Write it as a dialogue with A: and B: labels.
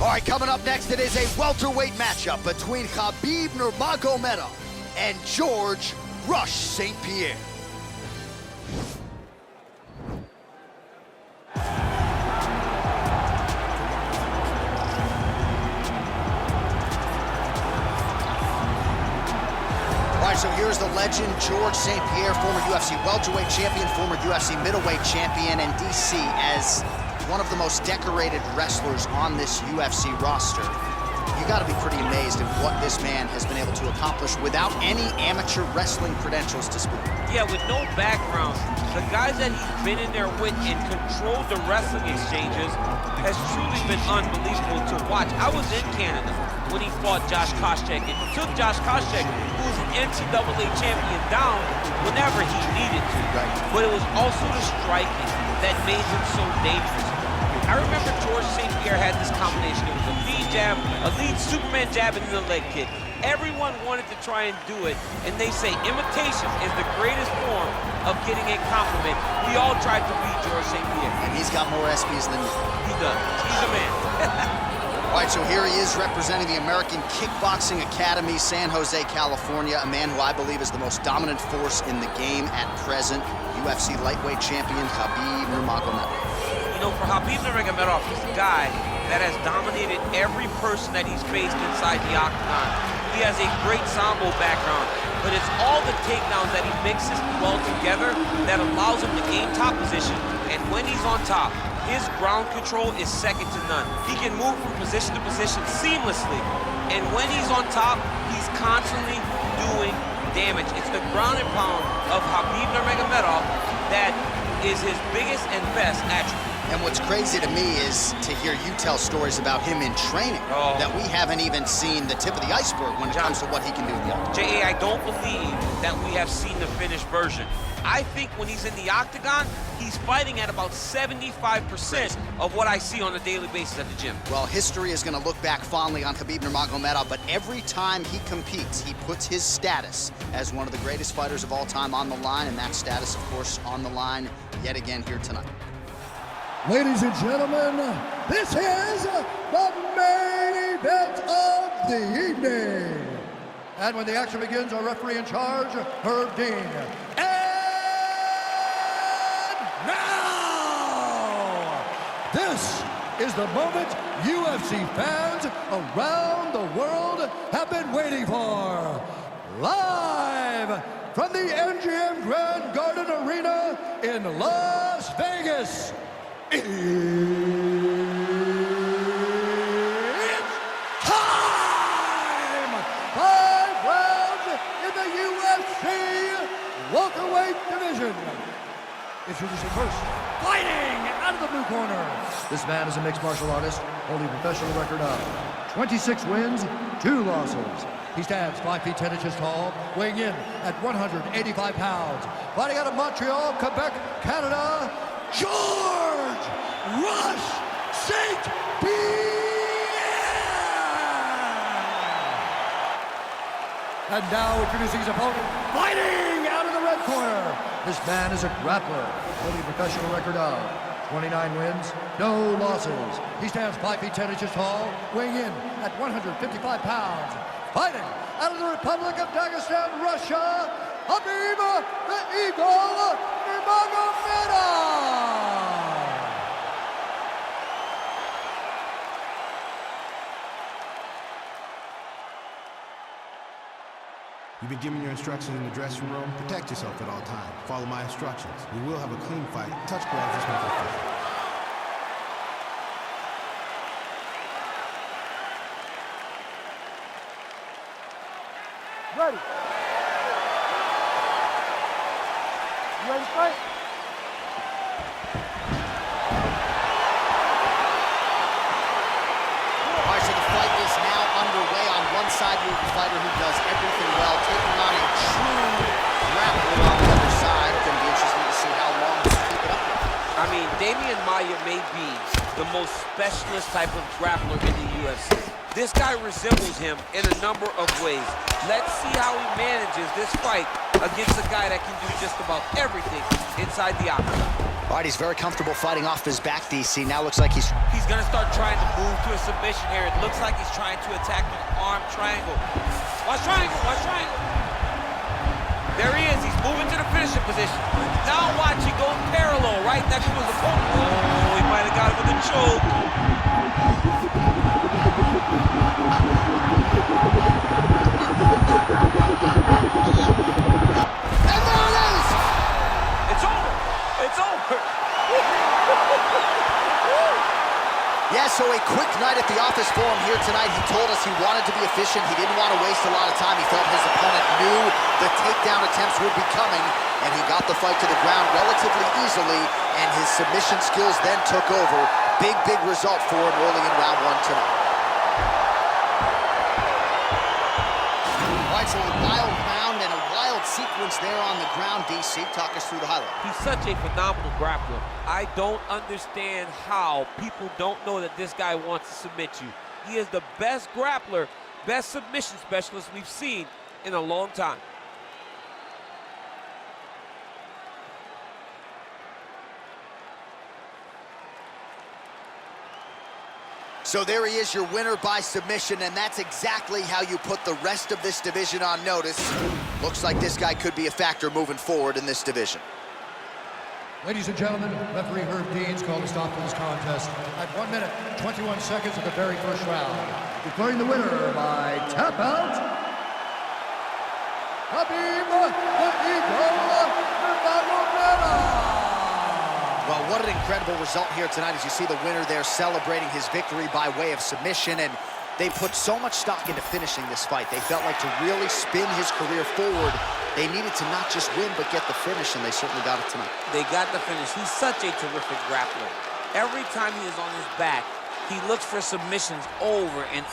A: All right, coming up next, it is a welterweight matchup between ХАБИБ НУРМАГОМЕДОВ and ДЖОРДЖ St-Pierre. All right, so here's the legend, ДЖОRДЖ St-Pierre, former UFC welterweight champion, former UFC middleweight champion, and DC as one of the most decorated wrestlers on this UFC roster. You gotta be pretty amazed at what this man has been able to accomplish without any amateur wrestling credentials to speak.
B: Yeah, with no background, the guys that he's been in there with and controlled the wrestling exchanges has truly been unbelievable to watch. I was in Canada when he fought Josh Koscheck and took Josh Koscheck, who was an NCAA champion, down whenever he needed to.
A: Right.
B: But it was also the striking that made him so dangerous. I remember ДЖОRДЖ St-Pierre had this combination. It was a lead jab, a lead Superman jab, and then a leg kick. Everyone wanted to try and do it, and they say imitation is the greatest form of getting a compliment. We all tried to beat ДЖОRДЖ St-Pierre.
A: And he's got more SPs than me.
B: He does. He's a man.
A: All right, so here he is representing the American Kickboxing Academy, San Jose, California, a man who I believe is the most dominant force in the game at present, UFC lightweight champion ХАБИБ НУРМАГОМЕДОВ.
B: You know, for ХАБИБ НУРМАГОМЕДОВ, he's a guy that has dominated every person that he's faced inside the octagon. He has a great sambo background, but it's all the takedowns that he mixes well together that allows him to gain top position, and when he's on top, his ground control is second to none. He can move from position to position seamlessly, and when he's on top, he's constantly doing damage. It's the ground and pound of ХАБИБ НУRМАГОМЕDOV that is his biggest and best attribute.
A: And what's crazy to me is to hear you tell stories about him in training that we haven't even seen the tip of the iceberg when it comes to what he can do in the octagon.
B: J.A., I don't believe that we have seen the finished version. I think when he's in the octagon, he's fighting at about 75% of what I see on a daily basis at the gym.
A: Well, history is going to look back fondly on ХАБИБ НУRМАГОМЕDOV, but every time he competes, he puts his status as one of the greatest fighters of all time on the line, and that status, of course, on the line yet again here tonight.
C: Ladies and gentlemen, this is the main event of the evening. And when the action begins, our referee in charge, Herb Dean. And now, this is the moment UFC fans around the world have been waiting for. Live from the MGM Grand Garden Arena in Las Vegas. It's time! 5 rounds in the UFC welterweight division. Introducing first, fighting out of the blue corner. This man is a mixed martial artist, holding a professional record of 26 wins, 2 losses. He stands 5 feet 10 inches tall, weighing in at 185 pounds. Fighting out of Montreal, Quebec, Canada, ДЖОРДЖ St-Pierre! And now introducing his opponent, fighting out of the red corner. This man is a grappler, holding a professional record of 29 wins, no losses. He stands 5 feet 10 inches tall, weighing in at 155 pounds. Fighting out of the Republic of Dagestan, Russia, ХАБИБ the Eagle Nurmagomedov!
D: You've been given your instructions in the dressing room. Protect yourself at all times. Follow my instructions. We will have a clean fight. Touch gloves, let's make it official.
C: Ready. You ready to fight?
A: All right, so the fight is now underway. On one side, you have a fighter who does everything well, taking on a true grappler on the other side. It's going to be interesting to see how long he can keep it up.
B: I mean, Damian Maia may be the most specialist type of grappler in the UFC. This guy resembles him in a number of ways. Let's see how he manages this fight against a guy that can do just about everything inside the octagon.
A: All right, he's very comfortable fighting off his back, DC. Now looks like he's
B: gonna start trying to move to a submission here. It looks like he's trying to attack an arm triangle. Watch triangle, watch triangle. There he is, he's moving to the finishing position. Now watch, he goes parallel right next to his opponent. Oh, he might have got him with a choke.
A: And there it is!
B: It's over, it's over.
A: Yeah, so a quick night at the office for him here tonight. He told us he wanted to be efficient. He didn't want to waste a lot of time. He felt his opponent knew the takedown attempts would be coming, and he got the fight to the ground relatively easily, and his submission skills then took over. Big, big result for him early in round one tonight. All right, so a wild round and a wild sequence there on the ground, DC. Talk us through the highlight.
B: He's such a phenomenal grappler. I don't understand how people don't know that this guy wants to submit you. He is the best grappler, best submission specialist we've seen in a long time.
A: So there he is, your winner by submission, and that's exactly how you put the rest of this division on notice. Looks like this guy could be a factor moving forward in this division.
C: Ladies and gentlemen, referee Herb Dean's called a stop to this contest at 1 minute, 21 seconds of the very first round. Declaring the winner by tap out, ХАБИБ НУРМАГОМЕДОВ.
A: Well, what an incredible result here tonight as you see the winner there celebrating his victory by way of submission, and they put so much stock into finishing this fight. They felt like to really spin his career forward, they needed to not just win, but get the finish, and they certainly got it tonight.
B: They got the finish. He's such a terrific grappler. Every time he is on his back, he looks for submissions over and